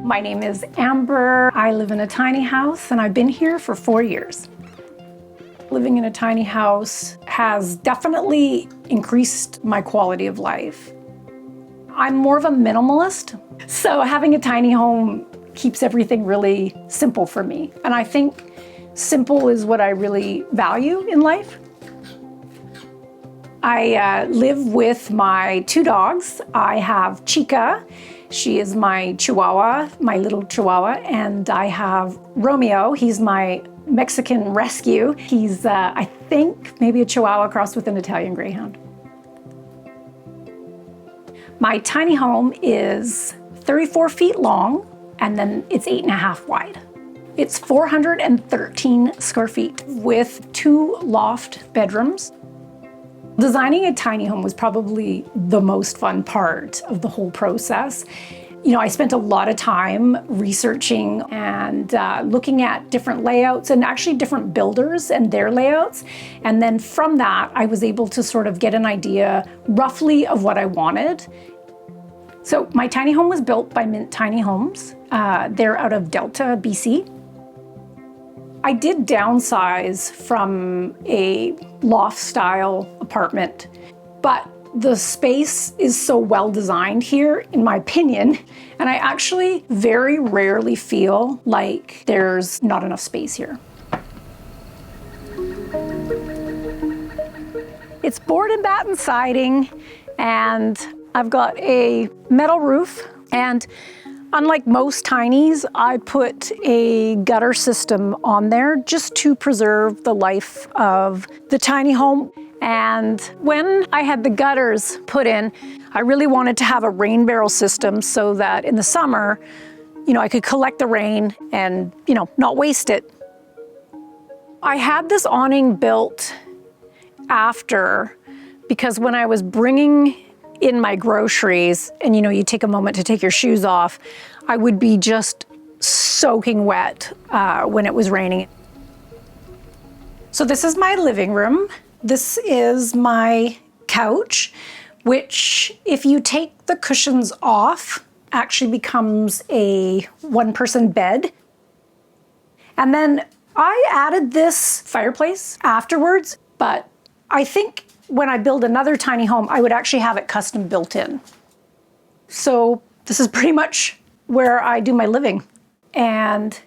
My name is Amber. I live in a tiny house and I've been here for 4 years. Living in a tiny house has definitely increased my quality of life. I'm more of a minimalist, so having a tiny home keeps everything really simple for me. And I think simple is what I really value in life. I live with my 2 dogs. I have Chica. She is my Chihuahua, my little Chihuahua, and I have Romeo. He's my Mexican rescue. He's, I think, maybe a Chihuahua crossed with an Italian Greyhound. My tiny home is 34 feet long, and then it's 8.5 wide. It's 413 square feet with 2 loft bedrooms. Designing a tiny home was probably the most fun part of the whole process. You know, I spent a lot of time researching and looking at different layouts and actually different builders and their layouts. And then from that, I was able to sort of get an idea roughly of what I wanted. So my tiny home was built by Mint Tiny Homes. They're out of Delta, BC. I did downsize from a loft-style apartment, but the space is so well designed here, in my opinion, and I actually very rarely feel like there's not enough space here. It's board and batten siding, and I've got a metal roof, and unlike most tinies, I put a gutter system on there just to preserve the life of the tiny home. And when I had the gutters put in, I really wanted to have a rain barrel system so that in the summer, you know, I could collect the rain and, you know, not waste it. I had this awning built after, because when I was bringing in my groceries, and you know, you take a moment to take your shoes off, I would be just soaking wet when it was raining. So this is my living room. This is my couch, which if you take the cushions off, actually becomes a 1-person bed. And then I added this fireplace afterwards, but I think when I build another tiny home, I would actually have it custom built in. So this is pretty much where I do my living. And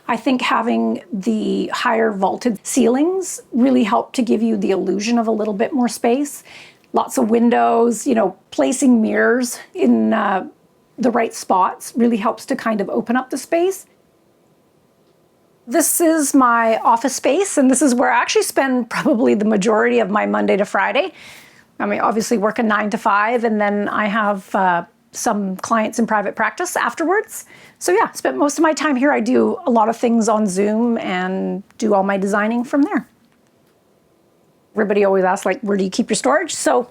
I think having the higher vaulted ceilings really help to give you the illusion of a little bit more space. Lots of windows, you know, placing mirrors in the right spots really helps to kind of open up the space. This is my office space, and this is where I actually spend probably the majority of my Monday to Friday. I mean, obviously work a 9 to 5, and then I have some clients in private practice afterwards. So yeah, spent most of my time here. I do a lot of things on Zoom and do all my designing from there. Everybody always asks, like, where do you keep your storage? So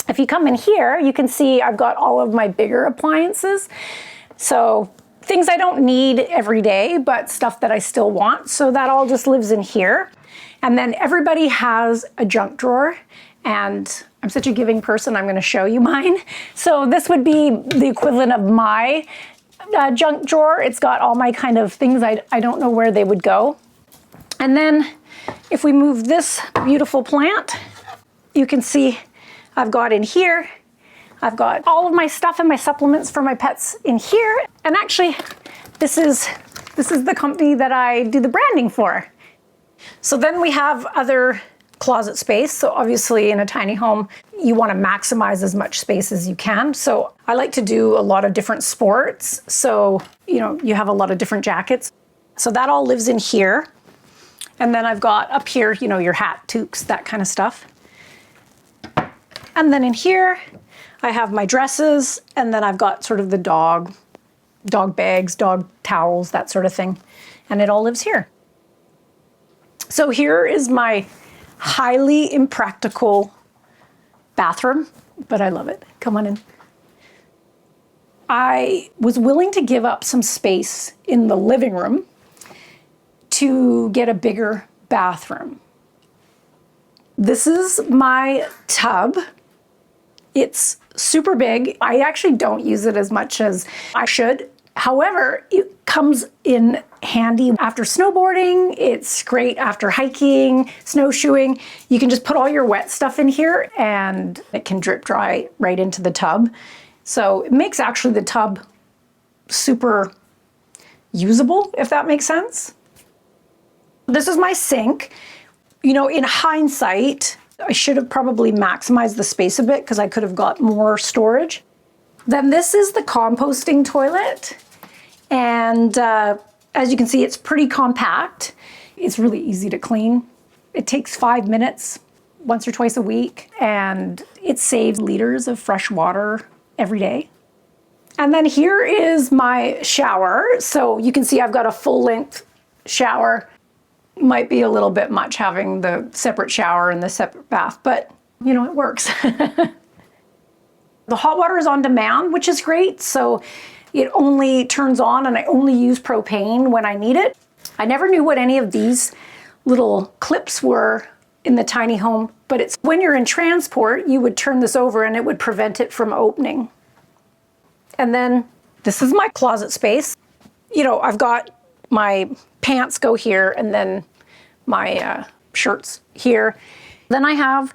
if you come in here, you can see I've got all of my bigger appliances. So things I don't need every day, but stuff that I still want. So that all just lives in here. And then everybody has a junk drawer, and I'm such a giving person, I'm going to show you mine. So this would be the equivalent of my junk drawer. It's got all my kind of things I don't know where they would go. And then if we move this beautiful plant, you can see I've got in here, I've got all of my stuff and my supplements for my pets in here. And actually, this is the company that I do the branding for. So then we have other closet space. So obviously in a tiny home, you want to maximize as much space as you can. So I like to do a lot of different sports. So, you know, you have a lot of different jackets. So that all lives in here. And then I've got up here, you know, your hat, toques, that kind of stuff. And then in here, I have my dresses, and then I've got sort of the dog bags, dog towels, that sort of thing. And it all lives here. So here is my highly impractical bathroom, but I love it. Come on in. I was willing to give up some space in the living room to get a bigger bathroom. This is my tub. It's super big. I actually don't use it as much as I should. However, it comes in handy after snowboarding. It's great after hiking, snowshoeing. You can just put all your wet stuff in here and it can drip dry right into the tub. So it makes actually the tub super usable, if that makes sense. This is my sink. You know, in hindsight, I should have probably maximized the space a bit because I could have got more storage. Then this is the composting toilet. And as you can see, it's pretty compact. It's really easy to clean. It takes 5 minutes once or twice a week, and it saves liters of fresh water every day. And then here is my shower. So you can see I've got a full-length shower. Might be a little bit much having the separate shower and the separate bath, but you know, it works. The hot water is on demand, which is great. So it only turns on and I only use propane when I need it. I never knew what any of these little clips were in the tiny home, but it's when you're in transport, you would turn this over and it would prevent it from opening. And then this is my closet space. You know, I've got my pants go here and then my shirts here. Then I have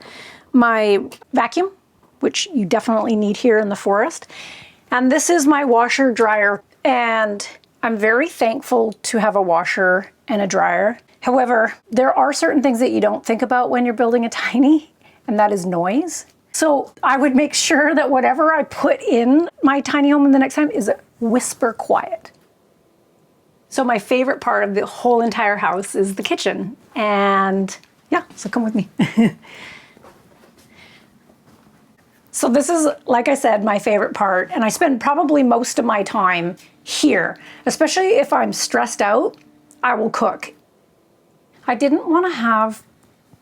my vacuum, which you definitely need here in the forest. And this is my washer dryer. And I'm very thankful to have a washer and a dryer. However, there are certain things that you don't think about when you're building a tiny, and that is noise. So I would make sure that whatever I put in my tiny home the next time is whisper quiet. So my favorite part of the whole entire house is the kitchen. And yeah, so come with me. So this is, like I said, my favorite part. And I spend probably most of my time here, especially if I'm stressed out, I will cook. I didn't want to have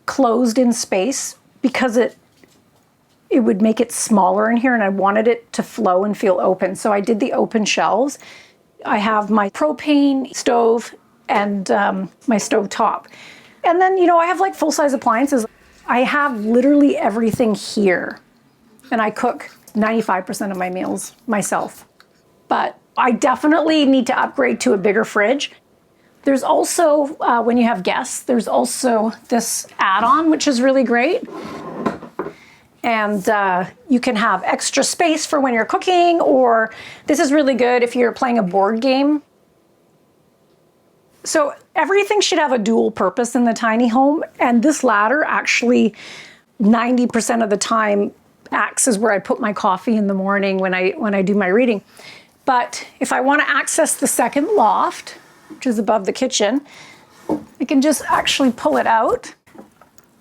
closed-in space because it would make it smaller in here and I wanted it to flow and feel open. So I did the open shelves. I have my propane stove and my stove top. And then, you know, I have like full-size appliances. I have literally everything here. And I cook 95% of my meals myself. But I definitely need to upgrade to a bigger fridge. There's also, when you have guests, there's also this add-on, which is really great. And you can have extra space for when you're cooking, or this is really good if you're playing a board game. So everything should have a dual purpose in the tiny home. And this ladder actually 90% of the time acts as where I put my coffee in the morning when I do my reading. But if I want to access the second loft, which is above the kitchen, I can just actually pull it out.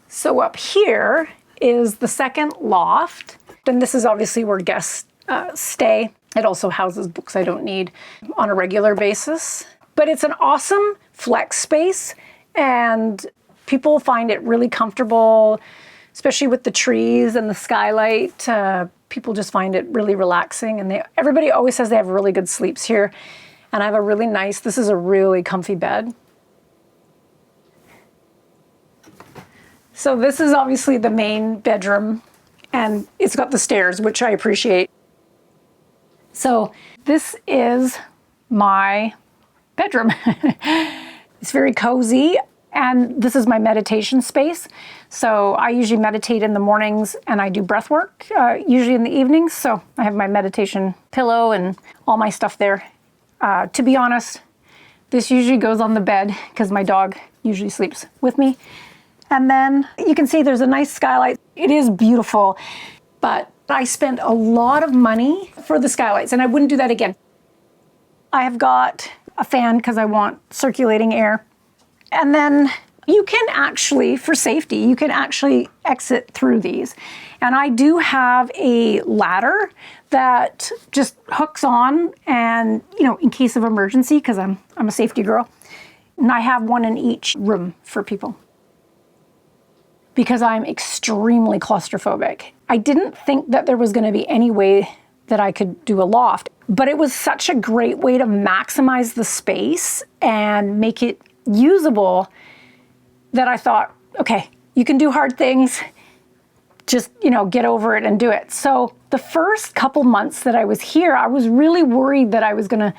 So up here is the second loft. And this is obviously where guests stay. It also houses books I don't need on a regular basis. But it's an awesome flex space and people find it really comfortable, especially with the trees and the skylight. People just find it really relaxing, and everybody always says they have really good sleeps here. And I have a really nice, this is a really comfy bed. So this is obviously the main bedroom, and it's got the stairs, which I appreciate. So this is my bedroom. It's very cozy, and this is my meditation space. So I usually meditate in the mornings and I do breath work, usually in the evenings. So I have my meditation pillow and all my stuff there. To be honest, this usually goes on the bed because my dog usually sleeps with me. And then you can see there's a nice skylight. It is beautiful, but I spent a lot of money for the skylights and I wouldn't do that again. I have got a fan because I want circulating air. And then you can actually, for safety, you can actually exit through these. And I do have a ladder that just hooks on and, you know, in case of emergency, because I'm a safety girl. And I have one in each room for people because I'm extremely claustrophobic. I didn't think that there was going to be any way that I could do a loft, but it was such a great way to maximize the space and make it usable that I thought, okay, you can do hard things. just, get over it and do it. So the first couple months that I was here, I was really worried that I was going to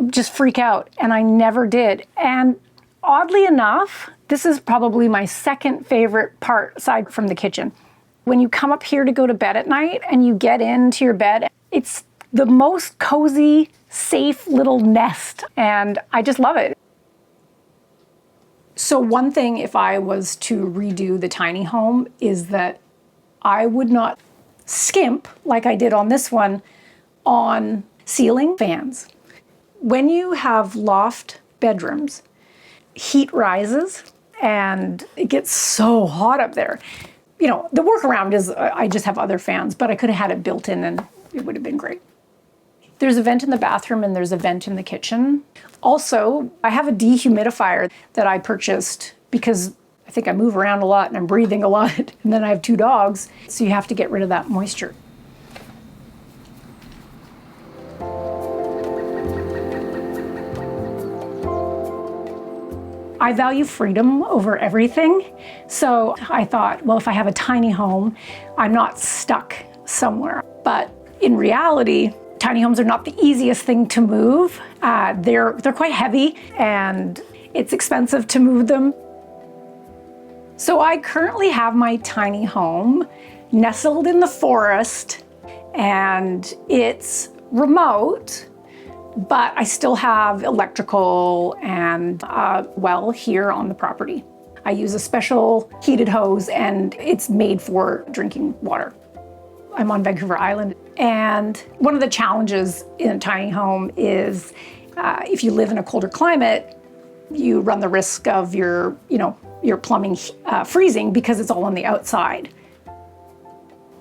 just freak out, and I never did. And oddly enough, this is probably my second favorite part aside from the kitchen. When you come up here to go to bed at night and you get into your bed, it's the most cozy, safe little nest, and I just love it. So one thing, if I was to redo the tiny home, is that I would not skimp like I did on this one on ceiling fans. When you have loft bedrooms, heat rises and it gets so hot up there. The workaround is I just have other fans, but I could have had it built in and it would have been great. There's a vent in the bathroom and there's a vent in the kitchen. Also, I have a dehumidifier that I purchased because I think I move around a lot and I'm breathing a lot, and then I have 2 dogs, so you have to get rid of that moisture. I value freedom over everything, so I thought, well, if I have a tiny home, I'm not stuck somewhere. But in reality, tiny homes are not the easiest thing to move. They're quite heavy and it's expensive to move them. So I currently have my tiny home nestled in the forest, and it's remote, but I still have electrical and a well here on the property. I use a special heated hose and it's made for drinking water. I'm on Vancouver Island, and one of the challenges in a tiny home is if you live in a colder climate, you run the risk of your plumbing freezing because it's all on the outside.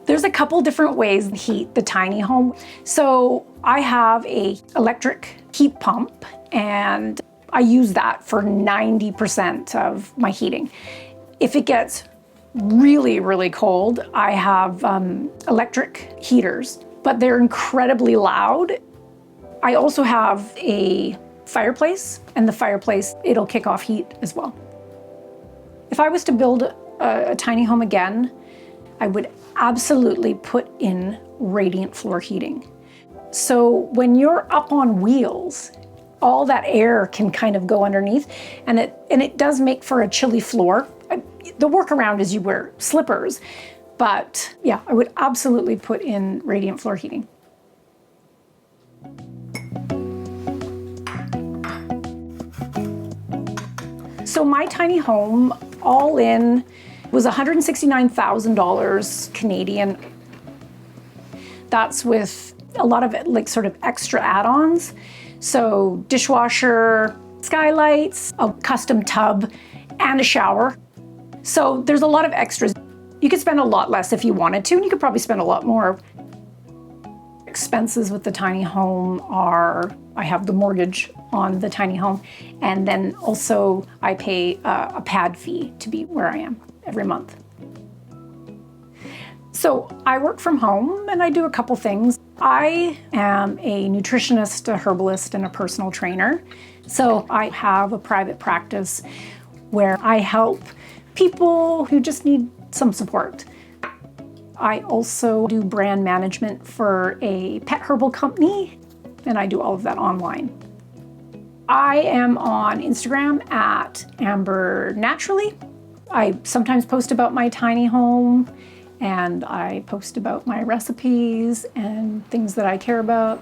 There's a couple different ways to heat the tiny home. So I have a electric heat pump, and I use that for 90% of my heating. If it gets really, really cold, I have electric heaters, but they're incredibly loud. I also have a fireplace, and the fireplace, it'll kick off heat as well. If I was to build a tiny home again, I would absolutely put in radiant floor heating. So when you're up on wheels, all that air can kind of go underneath, and it does make for a chilly floor. The workaround is you wear slippers, but yeah, I would absolutely put in radiant floor heating. So my tiny home, all in, was $169,000 Canadian. That's with a lot of sort of extra add-ons. So dishwasher, skylights, a custom tub, and a shower. So there's a lot of extras. You could spend a lot less if you wanted to, and you could probably spend a lot more. Expenses with the tiny home are, I have the mortgage on the tiny home, and then also I pay a pad fee to be where I am every month. So I work from home and I do a couple things. I am a nutritionist, a herbalist, and a personal trainer. So I have a private practice where I help people who just need some support. I also do brand management for a pet herbal company, and I do all of that online. I am on Instagram at Amber Naturally. I sometimes post about my tiny home, and I post about my recipes and things that I care about.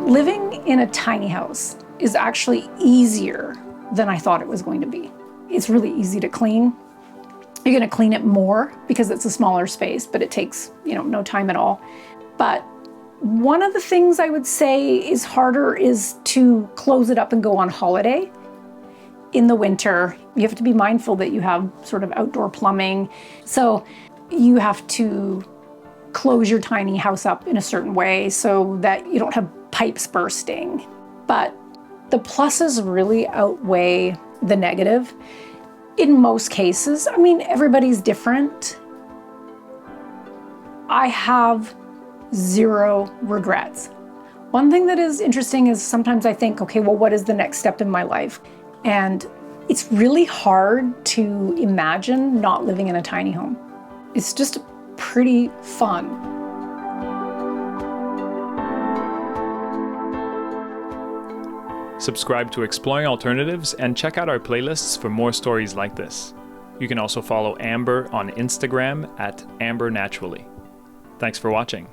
Living in a tiny house is actually easier than I thought it was going to be. It's really easy to clean. You're going to clean it more because it's a smaller space, but it takes, no time at all. But one of the things I would say is harder is to close it up and go on holiday. In the winter, you have to be mindful that you have sort of outdoor plumbing. So you have to close your tiny house up in a certain way so that you don't have pipes bursting. But the pluses really outweigh the negative. In most cases, everybody's different. I have zero regrets. One thing that is interesting is sometimes I think, okay, well, what is the next step in my life? And it's really hard to imagine not living in a tiny home. It's just pretty fun. Subscribe to Exploring Alternatives and check out our playlists for more stories like this. You can also follow Amber on Instagram at AmberNaturally. Thanks for watching.